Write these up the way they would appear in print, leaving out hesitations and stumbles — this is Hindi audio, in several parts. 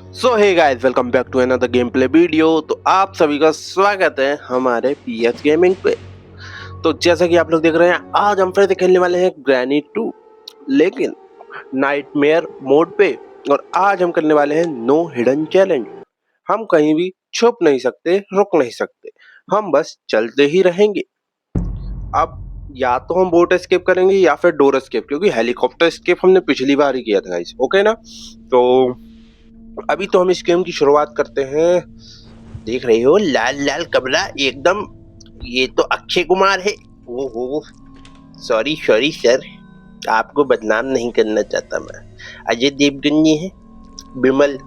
So hey guys, welcome back to another game play video. तो आप सभी का स्वागत है हमारे पीएस गेमिंग पे। तो जैसा कि आप लोग देख रहे हैं, आज हम फिर से खेलने वाले हैं ग्रैनी 2, लेकिन नाइटमेयर मोड पे। और आज हम करने वाले हैं नो हिडन चैलेंज। हम कहीं भी छुप नहीं सकते, रुक नहीं सकते, हम बस चलते ही रहेंगे। अब या तो हम बोट एस्केप करेंगे या फिर डोर एस्केप, क्योंकि हेलीकॉप्टर एस्केप हमने पिछली बार ही किया था गाइस। ओके ना? तो अभी तो हम इस गेम की शुरुआत करते हैं। देख रहे हो लाल लाल कमरा एकदम, ये तो अक्षय कुमार है। ओहो, सॉरी सॉरी सर, आपको बदनाम नहीं करना चाहता मैं। अजय देवगन जी है, विमल।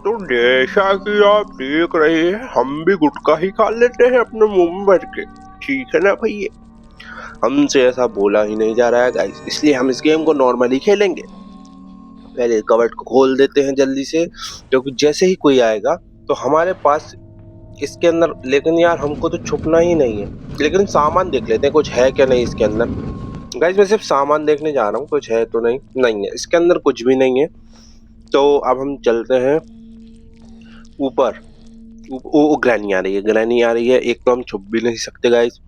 तो जैसा कि आप देख रहे हैं, हम भी गुटखा ही खा लेते हैं अपने मुंह में भर के। ठीक है ना भैया? हमसे ऐसा बोला ही नहीं जा रहा है गाइस, इसलिए हम इस गेम को नॉर्मली खेलेंगे। पहले कवर्ट को खोल देते हैं जल्दी से, क्योंकि जैसे ही कोई आएगा तो हमारे पास इसके अंदर। लेकिन यार हमको तो छुपना ही नहीं है, लेकिन सामान देख लेते हैं कुछ है क्या नहीं इसके अंदर। गाइस मैं सिर्फ सामान देखने जा रहा हूँ, कुछ है तो नहीं। नहीं है इसके अंदर, कुछ भी नहीं है। तो अब हम चलते हैं ऊपर। ओ ग्रैनी आ रही है, ग्रैनी आ रही है। एक तो हम छुप भी नहीं सकते गाइस,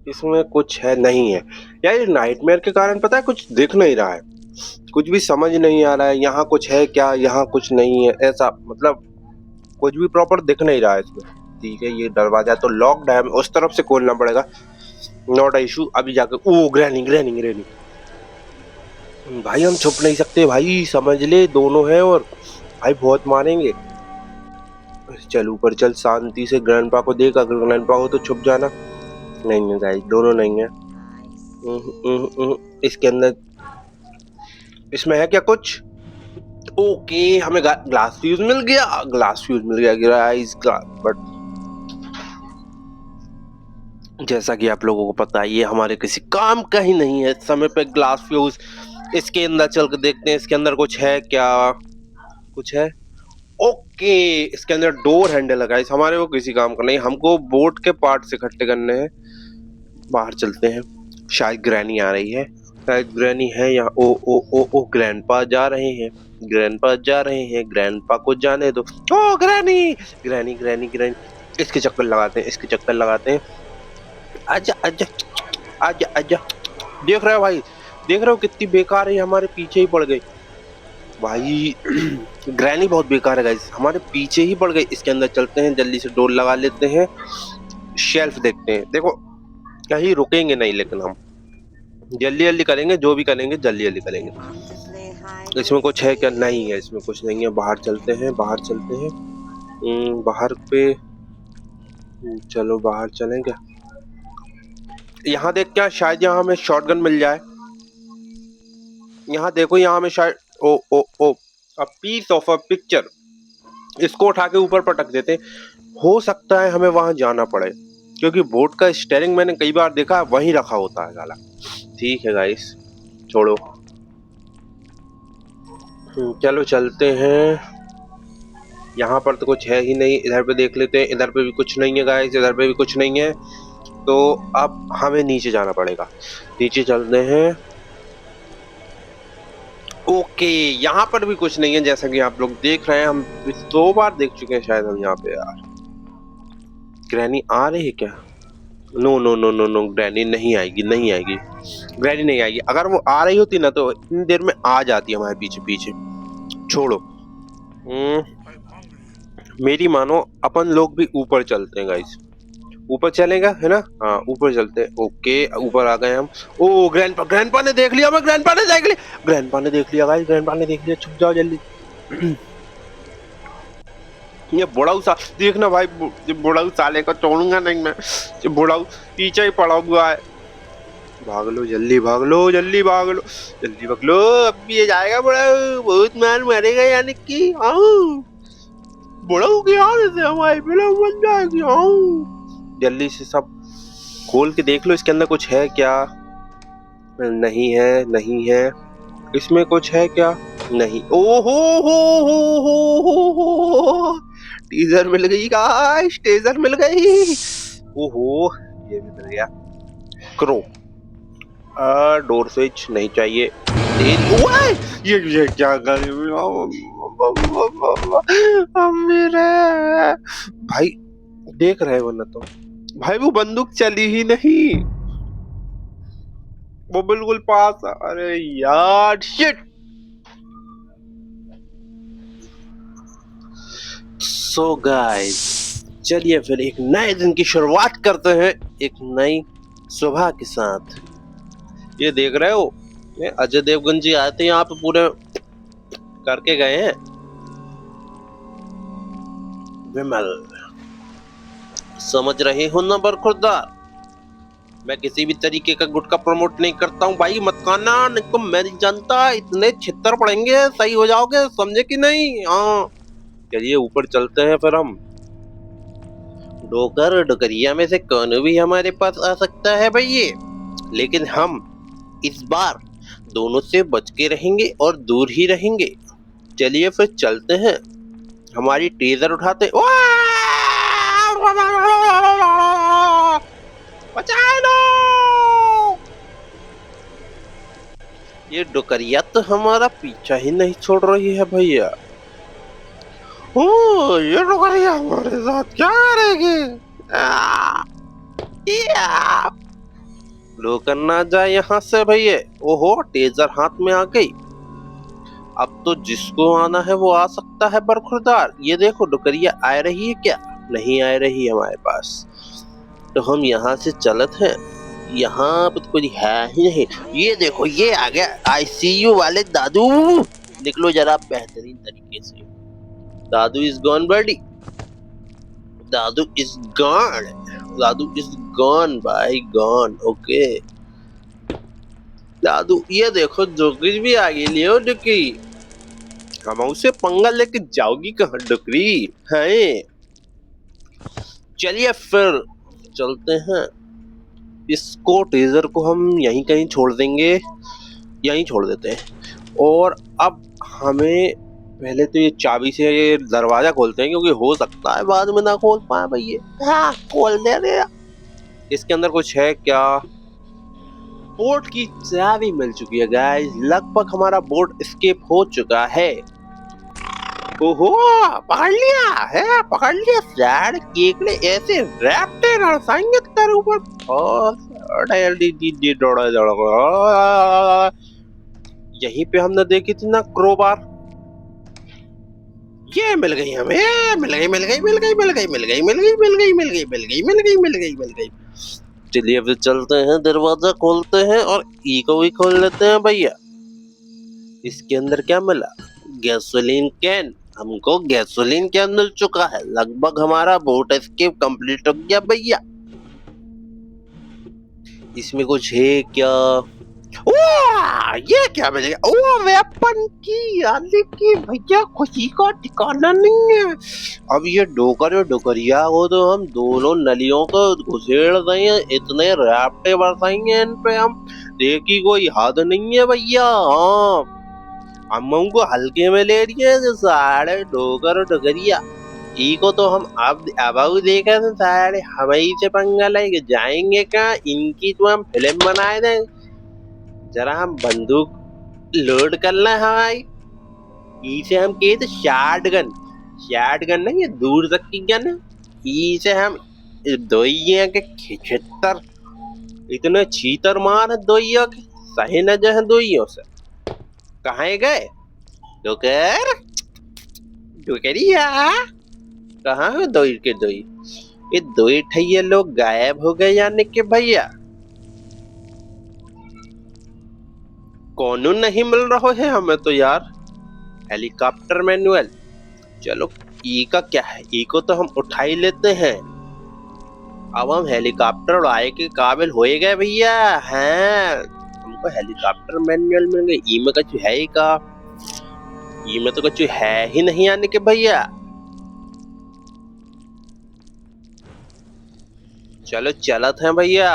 इसमें कुछ है नहीं है। यार ये नाइटमेयर के कारण पता है कुछ दिख नहीं रहा है, कुछ भी समझ नहीं आ रहा है। यहाँ कुछ है क्या, यहाँ कुछ नहीं है, ऐसा मतलब कुछ भी प्रॉपर दिख नहीं रहा है इसमें। ठीक है, ये दरवाजा तो लॉक्ड है, उस तरफ से खोलना पड़ेगा। Not issue. अभी जाकर ओ ग्रैनी ग्रैनी ग्रैनी। भाई हम छुप नहीं सकते भाई, समझ ले, दोनों हैं और भाई बहुत मारेंगे। चल ऊपर चल, शांति से ग्रैंडपा को देख, अगर ग्रैंडपा हो तो छुप जाना। नहीं है गाइस, दोनों नहीं है। इसके अंदर, इसमें है क्या कुछ? ओके, हमें ग्लास फ्यूज मिल गया, ग्लास फ्यूज मिल गया गाइस। बट जैसा कि आप लोगों को पता है, ये हमारे किसी काम का ही नहीं है इस समय पे ग्लास फ्यूज। इसके अंदर चल के देखते हैं, इसके अंदर कुछ है क्या? कुछ है। ओके, इसके अंदर डोर हैंडल है गाइस, हमारे वो किसी काम का नहीं। हमको बोट के पार्ट्स इकट्ठे करने हैं। बाहर चलते हैं, शायद ग्रैनी आ रही है, शायद ग्रैनी है यहाँ। ओ ओ ओ ओ ग्रैंडपा जा रहे हैं, ग्रैंडपा जा रहे हैं, ग्रैंडपा को जाने दो। ओ ग्रैनी ग्रैनी ग्रैनी ग्रैनी, इसके चक्कर लगाते हैं, इसके चक्कर लगाते हैं। आजा आजा आजा आजा। देख रहे हो भाई, देख रहे हो कितनी बेकार है, हमारे पीछे ही पड़ गई भाई। ग्रैनी बहुत बेकार है गाइस, हमारे पीछे ही पड़ गई। इसके अंदर चलते हैं, जल्दी से डोर लगा लेते हैं। शेल्फ देखते हैं, देखो कहीं रुकेंगे नहीं, लेकिन हम जल्दी जल्दी करेंगे, जो भी करेंगे जल्दी जल्दी करेंगे। इसमें कुछ है क्या? नहीं है, इसमें कुछ नहीं है। बाहर चलते हैं, बाहर चलते हैं। बाहर पे चलो, बाहर चलें क्या? यहाँ देख, क्या शायद यहाँ हमें शॉटगन मिल जाए। यहाँ देखो, यहाँ हमें शायद oh oh oh a piece of a picture. इसको उठा के ऊपर पटक देते। हो सकता है हमें वहां जाना पड़े, क्योंकि बोट का स्टीयरिंग मैंने कई बार देखा है वहीं रखा होता है साला। ठीक है गाइस, छोड़ो। चलो चलते हैं। यहाँ पर तो कुछ है ही नहीं। इधर पे देख लेते हैं, इधर पे भी कुछ नहीं है गाइस, इधर पे भी कुछ नहीं है। तो अब हमें नीचे जाना पड़ेगा, नीचे चलते हैं। ओके, यहाँ पर भी कुछ नहीं है, जैसा कि आप लोग देख रहे हैं। हम 2 बार देख चुके हैं शायद हम यहाँ पे। यार ग्रैनी आ रही है क्या? No no no no no, granny नहीं आएगी, नहीं आएगी, ग्रैनी नहीं आएगी। अगर वो आ रही होती ना तो इतनी देर में आ जाती हमारे पीछे पीछे। छोड़ो। मेरी मानो, अपन लोग भी ऊपर चलते हैं गाइस। ऊपर चलेगा है ना? हाँ ऊपर चलते हैं। ओके, ऊपर आ गए हम। ओ ग्रैंडपा, ग्रैंडपा ने देख लिया, हमें ग्रैंडपा ने देख लिया, ग्रैंडपा ने देख लिया गाइस, ग्रैंडपा ने देख लिया। छुप जाओ जल्दी। ये बुढ़ाऊ सा देखना भाई, ये बुढ़ाऊ साले को छोड़ूंगा नहीं मैं। ये बुढ़ाऊ पीछे ही पड़ा हुआ है। भाग लो जल्दी, भाग लो जल्दी, भाग लो जल्दी, भाग लो। अब भी ये जाएगा बुढ़ाऊ, बहुत मार मारेगा यानी कि। बुढ़ाऊ की आदत से हमारी फिल्म बन जाएगी। जल्दी से सब खोल के देख लो, इसके अंदर कुछ है क्या? नहीं है, नहीं है। इसमें कुछ है क्या? नहीं। ओहो हो, टीजर मिल गई गाइस, टीजर मिल गई। ओहो, ये भी मिल गया। क्रो डोर स्विच नहीं चाहिए। तेरी ओए ये क्या कर मेरे भाई देख रहे हो ना तो भाई वो बंदूक चली ही नहीं वो बिल्कुल पास अरे यार शिट सो गाइस चलिए फिर एक नए दिन की शुरुआत करते हैं एक नई सुबह के साथ ये देख रहे हो ये अजय देवगन जी आए थे यहाँ पे पूरे करके गए हैं विमल समझ रहे हो ना बरखुरदार मैं किसी भी तरीके का गुटखा प्रमोट नहीं करता हूँ भाई मत खाना नहीं तो मैं नहीं जानता इतने छितर पड़ेंगे सही हो जाओगे समझे कि नहीं हाँ चलिए ऊपर चलते हैं फिर हम डोकर डोकरिया में से कौन भी हमारे पास आ सकता है भैया लेकिन हम इस बार दोनों से बच के रहेंगे और दूर ही रहेंगे चलिए फिर चलते हैं हमारी टेजर उठाते बचाए लो ये डोकरिया तो हमारा पीछा ही नहीं छोड़ रही है भैया ओ ये डोकरिया हमारे साथ क्या करेगी लो करना जाए यहाँ से भैया ओहो टेजर हाथ में आ गई अब तो जिसको आना है वो आ सकता है बरखुरदार ये देखो डुकरिया आ रही है क्या नहीं आ रही हमारे पास तो हम यहाँ से चलत हैं यहाँ पर कोई है ही नहीं ये देखो ये आ गया आईसीयू वाले दादू निकलो जरा बेहतरीन तरीके से Dadu is gone buddy Dadu is gone Dadu is gone भाई गॉन ओके दादू ये देखो डुकरी भी आ गई लियो डुकरी हम उसे पंगा लेके जाओगी कहाँ डुकरी है चलिए फिर चलते हैं इसको टेजर को हम यहीं कहीं छोड़ देंगे यहीं छोड़ देते हैं और अब हमें पहले तो ये चाबी से ये दरवाजा खोलते हैं क्योंकि हो सकता है बाद में ना खोल पाए भैया हाँ खोल दे रहे इसके अंदर कुछ है क्या बोट की चाबी मिल चुकी है गाइस लगभग हमारा बोट एस्केप हो चुका है ओहो पकड़ लिया है पकड़ लिया सैड केकड़े ऐसे रैप्टे रसाएंगे तेरे ऊपर यहीं पे हमने देखी थी ना क्रोबार ये मिल गई हमें मिल गई मिल गई मिल गई मिल गई मिल गई मिल गई मिल गई मिल गई मिल गई मिल गई मिल गई मिल गई चलिए फिर चलते हैं दरवाजा खोलते हैं और ई को भी खोल लेते हैं भैया इसके अंदर क्या मिला गैसोलीन कैन हमको गैसोलीन कैन मिल चुका है लगभग हमारा बोट एस्केप कंप्लीट हो गया भैया इसमें कुछ है क्या ये क्या मिलेगा ओ वेपन की यानी कि भैया खुशी का ठिकाना नहीं है अब ये डोकर और डोकरिया को तो हम दोनों नलियों को घुसेड़ देंगे इतने रैप्टे बरसाएंगे इन पे हम देखी कोई हद नहीं है भैया हाँ हम उनको हल्के में ले लिए जो सारे डोकर और डोकरिया ई को तो हम अब देखे थे सारे हवाई से पंगा लेके जाएंगे क्या इनकी तो हम फिल्म बनाए थे जरा हम बंदूक लोड करना है भाई इसे हम कहे तो शार्ट गन नहीं ये दूर तक की गन इसे हम दोइया के खिचतर इतने छीतर मार दोइया के सही न जो है दोइयों से कहाँ गए डोकरिया कहाँ है दोई के दोई ये दोई ठैया लोग गायब हो गए यानी कि भैया कौन नहीं मिल रहा है हमें तो यार हेलीकॉप्टर मैनुअल चलो ई का क्या है ई को तो हम उठा ही लेते हैं अब हम हेलीकॉप्टर उड़ाए के काबिल हो गए भैया हैं हमको हेलीकॉप्टर मैनुअल मिल गए ई में कुछ है ही का ई में तो कुछ है ही नहीं आने के भैया चलो चलत है भैया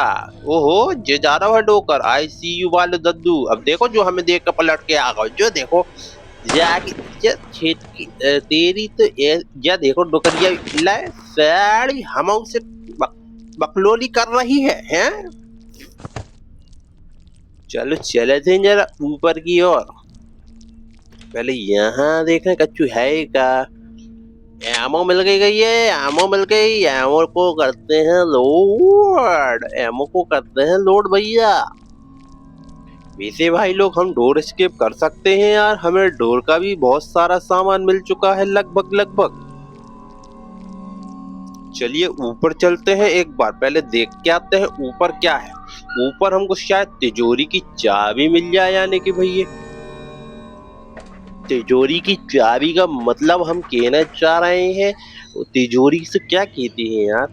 ओहो जे जा रहा है डोकर आईसीयू वाले दद्दू अब देखो जो हमें देख कर पलट के आ गए जो देखो तेरी तो या देखो डोकरिया लाए साड़ी हम उसे बकलोली कर रही है हैं चलो चले थे जरा ऊपर की ओर। पहले यहाँ देखें कच्चू है का। एमो मिल गई है, एमो मिल गई। एमो को करते हैं लोड, एमो को करते हैं लोड भैया। वैसे भाई लोग हम डोर एस्केप कर सकते हैं यार, हमें डोर का भी बहुत सारा सामान मिल चुका है लगभग लगभग। चलिए ऊपर चलते हैं, एक बार पहले देख के आते हैं ऊपर क्या है। ऊपर हमको शायद तिजोरी की चाबी मिल जाए, यानी कि भैया तिजोरी की चाबी का मतलब हम कहना चाह रहे हैं तिजोरी से क्या कहते हैं यार,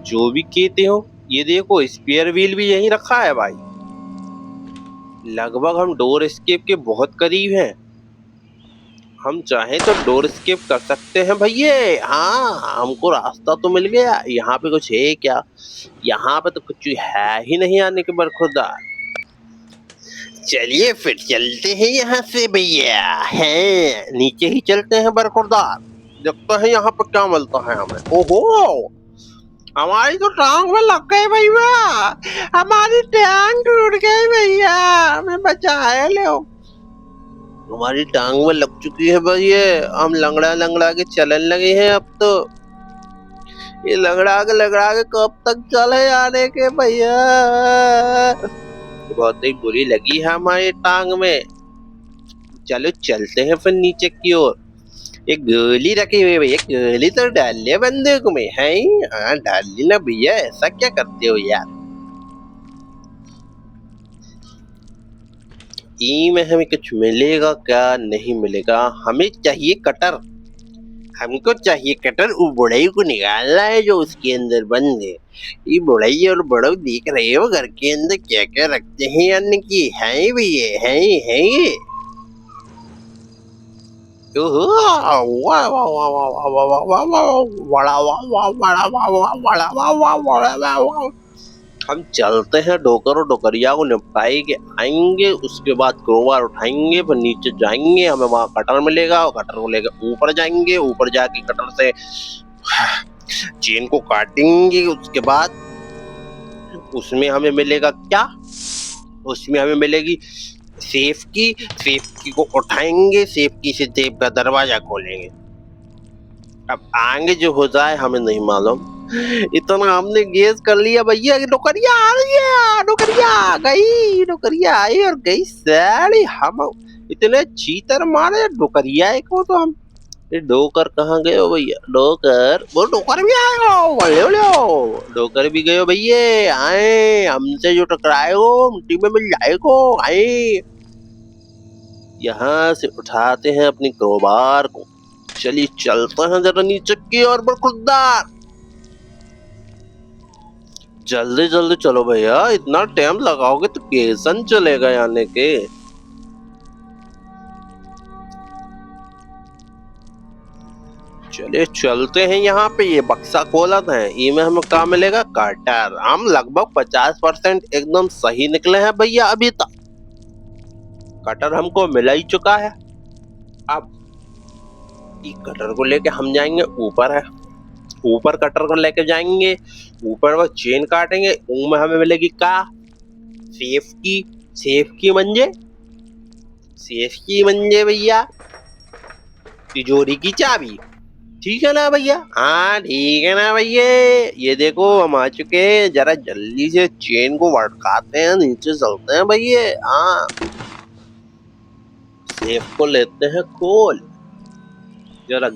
जो भी कहते हो। ये देखो स्पेयर व्हील भी यहीं रखा है भाई। लगभग हम डोर एस्केप के बहुत करीब हैं। हम चाहें तो डोर स्किप कर सकते हैं भैया। हाँ हमको रास्ता तो मिल गया। यहाँ पे कुछ है क्या? यहाँ पे तो कुछ है ही नहीं आने के बरखुरदार। चलिए फिर चलते हैं यहाँ से भैया। है नीचे ही चलते हैं बरखुरदार, देखते हैं यहाँ पे क्या मिलता है हमें। ओहो हमारी तो टांग में लग गई भैया, हमारी टांग टूट गई भैया, हमें बचाए लो। हमारी टांग में लग चुकी है भैया, हम लंगड़ा लंगड़ा के चलन लगे हैं अब तो। ये लंगड़ा के कब तक चले आने के भैया, बहुत ही बुरी लगी है हमारी टांग में। चलो चलते हैं फिर नीचे की ओर। एक गोली रखी हुई है भैया, गोली तो डाल ले बंदूक में है। हाँ डाल ली ना भैया, ऐसा क्या करते हो यार। ई में हमें कुछ मिलेगा क्या? नहीं मिलेगा। हमें चाहिए कटर, हमको चाहिए कटर। वो बुढ़ई को निकालना है जो उसके अंदर बंद है। ये बुढ़ई और बड़ो देख रहे हो घर के अंदर क्या क्या रखते हैं, यानी कि है भी ये है ये। ओहो वाह वाह वाह वाह वाह वाह वाह वाह, बड़ा वाह वाह बड़ा वाह वाह बड़ा वाह वाह बड़ा वाह वाह। हम चलते हैं, डोकर और डोकरिया को निपटाई के आएंगे, उसके बाद क्रोबार उठाएंगे, फिर नीचे जाएंगे, हमें वहां कटर मिलेगा और कटर को लेकर ऊपर जाएंगे। ऊपर जाके कटर से चेन को काटेंगे। उसके बाद उसमें हमें मिलेगा क्या? उसमें हमें मिलेगी सेफ की। सेफ की को उठाएंगे, सेफ की से सेफ का दरवाजा खोलेंगे। अब आगे जो हो जाए हमें नहीं मालूम। इतना हमने गेस कर लिया भैया कि नौकरिया आ रही है, नौकरिया आ गई, नौकरिया आई और गई सारी। हम इतने चीतर मारे नौकरिया को तो हम। ये डोकर कहाँ गए हो भैया? डोकर, वो डोकर भी आए हो, बोले डोकर भी गए हो भैया। आए हमसे जो टकराए हो मिट्टी में मिल जाएगो। आए यहाँ से उठाते हैं अपनी क्रोबार को। चलिए चलते हैं जरा नीचे की ओर बरखुरदार। जल्दी जल्दी चलो भैया, इतना टाइम लगाओगे तो कैसन चलेगा आने के। चलिए चलते हैं। यहाँ पे ये बक्सा खोला था, ये में हमें क्या मिलेगा? कटर। हम लगभग 50% एकदम सही निकले हैं भैया अभी तक। कटर हमको मिला ही चुका है। अब इस कटर को लेके हम जाएंगे ऊपर है। ऊपर कटर को लेके जाएंगे, ऊपर वो चेन काटेंगे, उनमें हमें मिलेगी का? सेफ की। सेफ की मंजे, सेफ की मंजे भैया, तिजोरी की चाबी। ठीक है ना भैया? हाँ ठीक है ना भैया। ये देखो हम आ चुके हैं, जरा जल्दी से चेन को भड़काते हैं, नीचे चलते हैं भैया। हाँ सेफ को लेते हैं खोल। जरा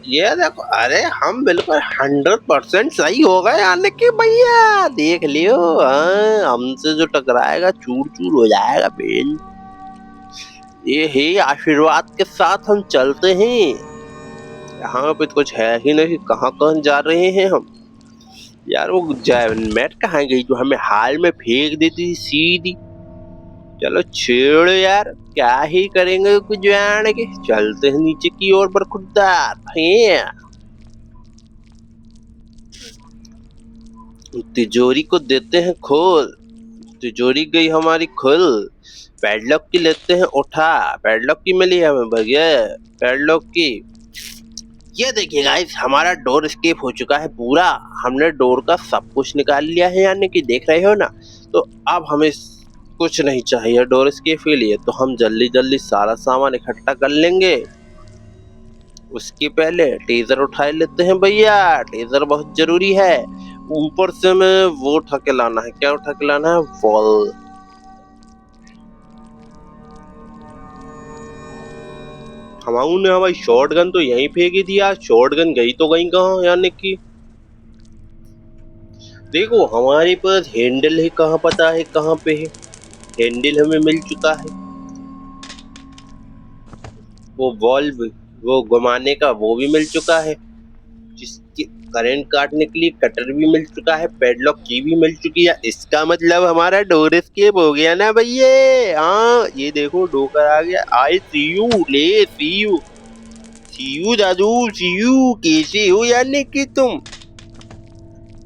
ये देखो, अरे हम बिल्कुल 100% सही हो गए आने के भैया, देख लियो। हाँ हमसे जो टकराएगा चूर चूर हो जाएगा बेन। ये है आशीर्वाद के साथ हम चलते हैं। यहाँ पे कुछ है ही नहीं, कहाँ कहाँ जा रहे हैं हम यार। वो मैट कहाँ गई जो हमें हाल में फेंक देती थी सीधी। चलो छेड़ यार, क्या ही करेंगे कुछ जान के। चलते हैं नीचे की ओर बरखुरदार। तिजोरी को देते हैं खोल। तिजोरी गई हमारी खुल। पैडलॉक की लेते हैं उठा। पैडलॉक की मिली हमें भैया, पैडलॉक की। ये देखिए गाइस, हमारा डोर एस्केप हो चुका है पूरा। हमने डोर का सब कुछ निकाल लिया है, यानी कि देख रहे हो ना। तो अब हमें कुछ नहीं चाहिए डोर एस्केप के लिए, तो हम जल्दी जल्दी सारा सामान इकट्ठा कर लेंगे। उसके पहले टेजर उठा लेते हैं भैया, टेजर बहुत जरूरी है। ऊपर से हमें वो उठा के लाना है, क्या उठा के लाना है? वॉल। हमाऊ ने हमारी शॉटगन तो यहीं फेंकी दिया, शॉटगन गई तो गई कहाँ, यानी कि देखो हमारे पास हैंडल है, कहाँ पता है कहाँ पे है। हैंडल हमें मिल चुका है, वो वॉल्व वो घुमाने का वो भी मिल चुका है, जिसके करंट काटने के लिए कटर भी मिल चुका है, पैडलॉक की भी मिल चुकी है। इसका मतलब हमारा डोर एस्केप हो गया ना भैया। हाँ ये देखो डोकर आ गया। आई सी यू, ले सी यू दादू, सी यू कैसे हो यानी कि तुम।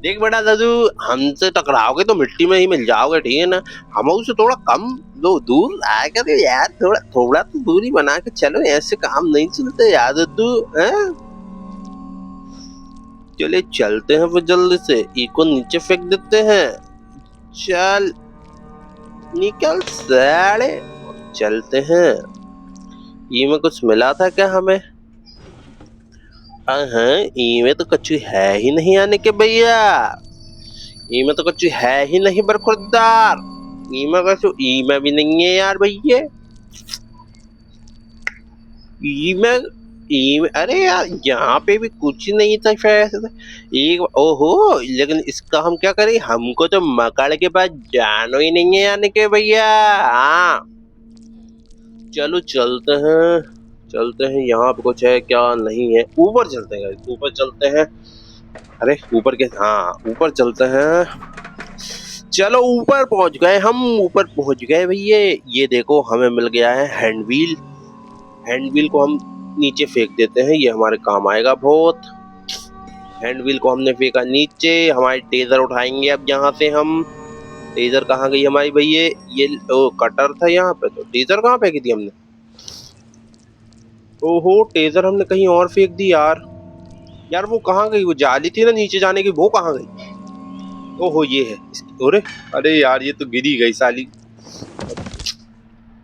देख बेटा दादू, हमसे टकराओगे तो मिट्टी में ही मिल जाओगे, ठीक है ना। हम उससे थोड़ा कम लो दूर आकर के यार, थोड़ा थोड़ा तो दूरी बना के चलो, ऐसे काम नहीं चलते यार दादू। चले चलते हैं वो जल्दी से, ई को नीचे फेंक देते हैं। चल निकल साले, चलते हैं। ई में कुछ मिला था क्या हमें? हाँ ई में तो कुछ है ही नहीं आने के भैया, ई में तो कुछ है ही नहीं बरखुरदार। ई में कुछ, ई में भी नहीं है यार भैया। ई में अरे यार यहाँ पे भी कुछ नहीं था शायद। एक ओहो, लेकिन इसका हम क्या करें, हमको तो मकड़ के पास जानो ही नहीं है यानी के भैया। हाँ चलो चलते हैं यहाँ पे कुछ है क्या, नहीं है। ऊपर चलते हैं, ऊपर चलते हैं। अरे ऊपर के, हाँ ऊपर चलते हैं। चलो ऊपर पहुंच गए हम, ऊपर पहुंच गए भैया। ये देखो हमें मिल गया है हैंड व्हील। हैंड व्हील को हम नीचे फेंक देते हैं, ये हमारे काम आएगा बहुत। हैंड व्हील को हमने फेंका नीचे, हमारे टेजर उठाएंगे अब यहाँ से हम। टेजर कहाँ गई हमारी भैया? ये कटर था यहाँ पे, तो टेजर कहाँ फेंकी थी हमने? ओहो टेजर हमने कहीं और फेंक दी यार। यार वो कहाँ गई, वो जाली थी ना नीचे जाने की, वो कहाँ गई? ओहो ये है इसकी। अरे यार ये तो गिरी गई साली,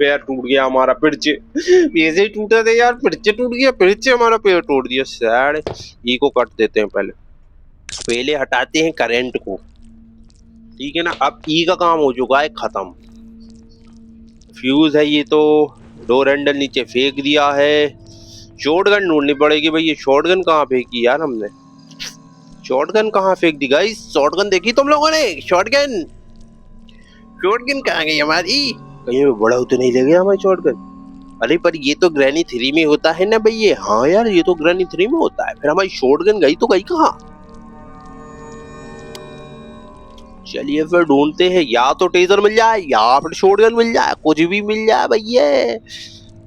पैर टूट गया हमारा, पिरचे ऐसे ही टूटा था यार, पिरचे टूट गया, पिरचे हमारा पैर टूट दिया। सैड ई को कट देते हैं पहले हटाते हैं करंट को, ठीक है ना। अब ई का काम हो चुका है खत्म। फ्यूज है ये तो, डोर हैंडल नीचे फेंक दिया है। शॉटगन ढूंढनी पड़ेगी भाई, ये शॉटगन कहाँ फेंकी यार हमने? शॉटगन कहाँ फेंक दी गाइस? शॉटगन देखी तुम लोगों ने? शॉटगन कहाँ गई हमारी? कहीं में बड़ा होते नहीं लगे हमारी शॉटगन। अरे पर ये तो ग्रैनी 3 में होता है ना भैया। हाँ यार ये तो ग्रैनी 3 में होता है, फिर हमारी शॉटगन गई तो गई कहाँ? चलिए फिर ढूंढते हैं, या तो टेजर मिल जाए या फिर शॉटगन मिल जाए, कुछ भी मिल जाए भैया।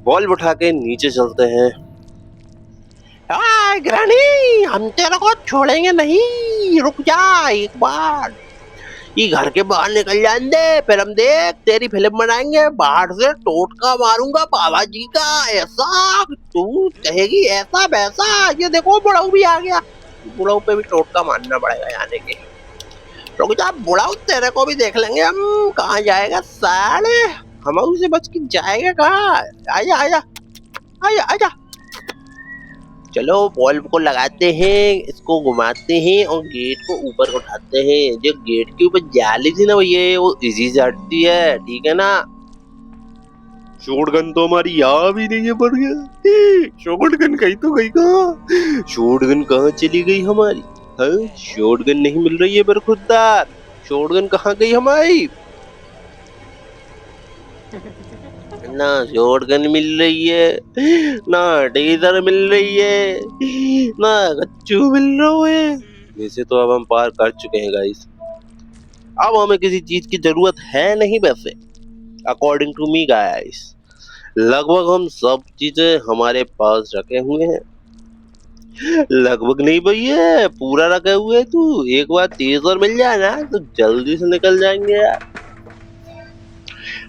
बॉल उठा के नीचे चलते हैं। ग्रैनी हम तेरे को छोड़ेंगे नहीं, रुक जा एक बार, ये घर के बाहर निकल जाने दे, फिर हम देख तेरी फिल्म बनाएंगे। बाहर से टोटका मारूंगा बाबा जी का, ऐसा तू कहेगी ऐसा वैसा। ये देखो बुढ़ाऊ भी आ गया, बुढ़ाऊ पे भी टोटका मारना पड़ेगा यानी कि। रुक जा बुढ़ाऊ, तेरे को भी देख लेंगे हम, कहाँ जाएगा साले, हम उसे बच के जाएगा कहाँ? आजा आजा आजा आजा। चलो बॉल्ब को लगाते हैं, इसको घुमाते हैं और गेट को ऊपर उठाते हैं। जो गेट के ऊपर जाली थी ना भैया, वो इजी से हटती है, ठीक है ना। शॉटगन तो हमारी यहाँ भी नहीं है, बढ़ गया। शॉटगन कहीं तो गई कहाँ? शॉटगन कहाँ चली गई हमारी? हाँ शॉटगन नहीं मिल रही है बरखुरदार, शॉटगन कहाँ गई हमारी? ना शॉटगन मिल रही है, ना टेजर मिल रही है, ना कच्चू मिल रहा है। वैसे तो अब हम पार कर चुके हैं गाइस, अब हमें किसी चीज की जरूरत है नहीं वैसे, अकॉर्डिंग टू मी गाइस। लगभग हम सब चीजें हमारे पास रखे हुए हैं। लगभग नहीं भैया, पूरा रखे हुए है तू। एक बार टेजर मिल जाए ना तो जल्दी से निकल जाएंगे यार।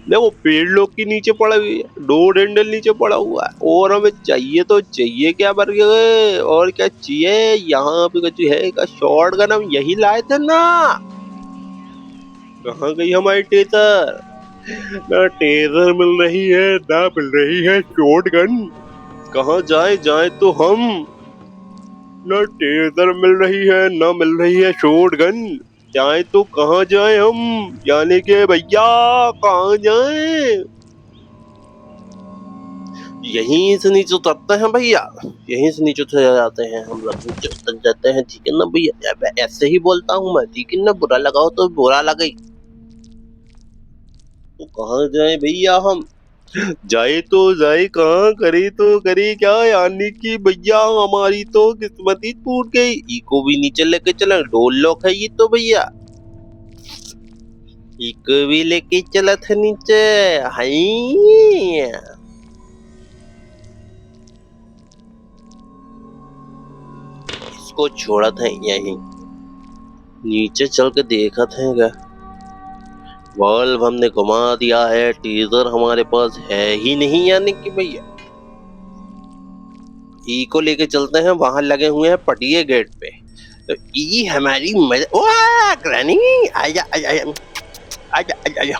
देखो पेड़ लोग के नीचे पड़ा हुआ है, डोर हैंडल नीचे पड़ा हुआ है, और हमें चाहिए तो चाहिए क्या बर्गर, और क्या चाहिए? यहाँ पे कुछ है का? शॉटगन हम यही लाए थे ना, कहाँ गई हमारी टेजर? ना टेजर मिल रही है ना मिल रही है शॉटगन। कहाँ जाए जाए तो हम। ना टेजर मिल रही है ना मिल रही है शॉटगन। जाए तो कहाँ जाए हम, यानी के भैया कहाँ जाए। यहीं से नीचे उतरते हैं भैया, यहीं से नीचे उतर जाते हैं हम लोग, नीचे उतर जाते हैं, ठीक है ना भैया। ऐसे ही बोलता हूँ मैं, ठीक है ना, बुरा लगाओ तो बुरा लगे। तो कहाँ जाए भैया हम, जाए तो जाए कहाँ, करे तो करे क्या, यानी कि भैया हमारी तो किस्मत ही टूट गई। इको भी नीचे लेके चले, डोर लॉक है ये तो भैया, इको भी लेके चला था नीचे। हाय इसको छोड़ा था यहीं, नीचे चल के देखा था क्या। बल्ब हमने घुमा दिया है, टीजर हमारे पास है ही नहीं, यानी कि भैया ई को लेके चलते हैं, वहां लगे हुए हैं पटिए गेट पे। तो ई हमारी वाह ग्रैनी, आजा आजा आजा आजा आजा आजा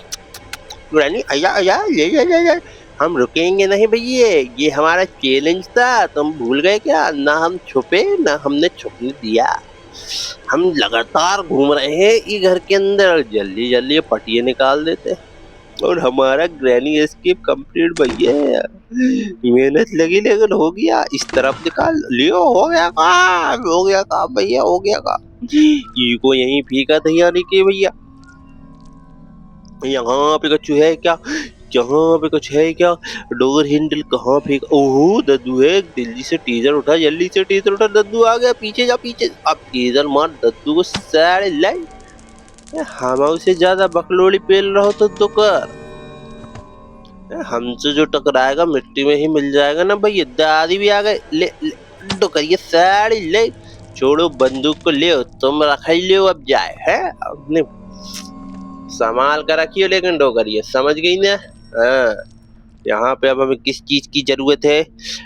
ग्रैनी, आजा आजा ले ले ले ले। हम रुकेंगे नहीं भैया, ये हमारा चैलेंज था, तुम भूल गए क्या, ना हम छुपे ना हमने छुपने दिया। हम लगातार घूम रहे हैं ये घर के अंदर, जल्दी जल्दी पटिए निकाल देते और हमारा ग्रैनी एस्केप कंप्लीट भैया। मेहनत लगी लेकिन हो गया, इस तरफ निकाल लियो, हो गया काम, हो गया काम भैया, हो गया काम। ये को यहीं फीका था यानी कि भैया, यहाँ पे कुछ है क्या, यहाँ पे कुछ है क्या, डोर हैंडल कहाँ फेंक, ओहो दद्दू है, जल्दी से टीजर उठा, जल्दी से टीजर उठा, दद्दू आ गया, पीछे जा पीछे, अब टीजर मार दद्दू को सारे लाई। हम उसे ज्यादा बकलोड़ी पेल रहो तो कर, हमसे जो टकराएगा मिट्टी में ही मिल जाएगा ना भैया। दादी भी आ गए, ले तो करिए साड़ी ले, छोड़ो बंदूक को, ले तुम रख ही ले अब जाए है, अपने संभाल कर रखियो लेकिन डो करिए, समझ गई ना। हाँ यहाँ पे अब हमें किस चीज की जरूरत है,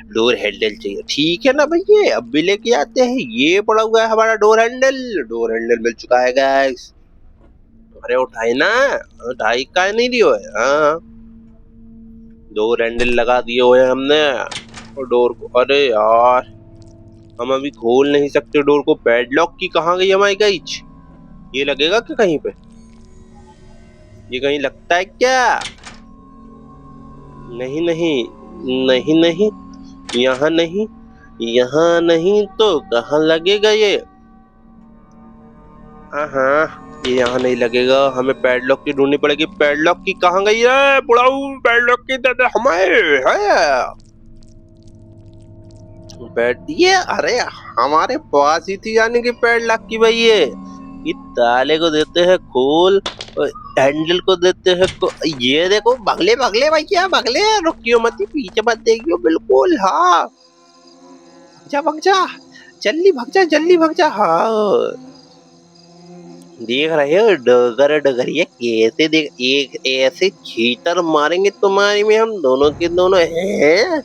डोर हैंडल चाहिए, ठीक है ना भैया, अब भी लेके आते हैं, ये पड़ा हुआ है हमारा डोर हैंडल, डोर हैंडल मिल चुका है गाइस। अरे उठाए ना, उठाई का नहीं दियो है, हाँ डोर हैंडल लगा दिए हुए हमने और डोर को, अरे यार हम अभी खोल नहीं सकते डोर को, पैडलॉक की कहाँ गई हमारी गाइज, ये लगेगा क्या कहीं पे, ये कहीं लगता है क्या, नहीं नहीं नहीं नहीं, यहाँ नहीं, यहाँ नहीं तो कहाँ लगेगा ये, हाँ ये यहाँ नहीं लगेगा, हमें पैडलॉक की ढूंढनी पड़ेगी, पैडलॉक की कहाँ गई है बुढ़ाऊ, पैडलॉक की दादा हमारे है बैठ, ये अरे हमारे पास ही थी यानी कि पैडलॉक की भाई, ये ताले को देते हैं खोल और हैंडल को देते हैं को, ये देखो भगले भगले भैया भगले, रुकियो मत, पीछे मत देखियो बिल्कुल, हाँ जा भग जा, जल्दी भग जा जल्दी भग जा, हाँ देख रहे हो डगर डगरिया कैसे, देख एक ऐसे छीतर मारेंगे तुम्हारी में हम दोनों के दोनों हैं।